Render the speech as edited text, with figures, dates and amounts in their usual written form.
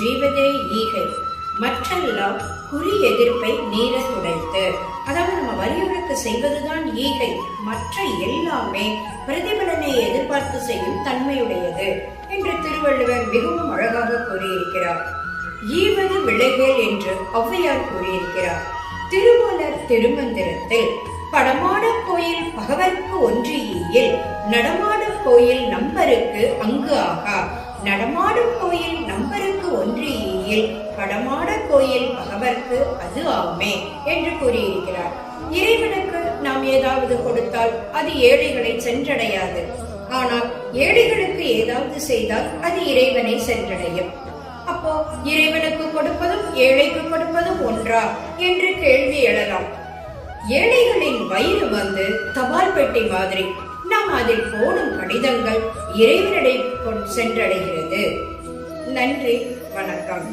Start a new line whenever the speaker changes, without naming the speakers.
ஜீவதே ஈகை மற்றெல்லாம் குறி எதிர்ப்பை நீர துடைத்து. அதாவது நம்ம வலியுறுத்த செய்வதுதான் ஈகை, மற்ற எல்லாமே பிரதிபலனை எதிர்பார்த்து செய்யும் தன்மையுடையது என்று திருவள்ளுவர் மிகவும் அழகாக கூறியிருக்கிறார். ஈவது விளைவேல் என்று ஔவையார் கூறியிருக்கிறார். திருமூலர் திருமந்திரத்தில் படமாடும் கோயில் பகவர்க்கு ஒன்று ஈயில், நடமாடும் கோயில் நம்பருக்கு அங்கு ஆகா. நடமாடும் கோயில் நம்பருக்கு ஒன்று ஈயில், படமாட கோயில் பகவர்க்கு அது ஆமே என்று கூறியிருக்கிறார். இறைவனுக்கு நாம் ஏதாவது கொடுத்தால் அது ஏழைகளை சென்றடையாது. ஆனால் ஏழைகளுக்கு ஏதாவது செய்தால் அது இறைவனை சென்றடையும். அப்போ இறைவனுக்கு கொடுப்பதும் ஏழைக்கு கொடுப்பதும் ஒன்றா என்று கேள்வி எழலாம். ஏழைகளின் வயிறு தபால் பெட்டி மாதிரி. நாம் அதில் போடும் கடிதங்கள் இறைவனிடம் சென்றடைகிறது. நன்றி, வணக்கம்.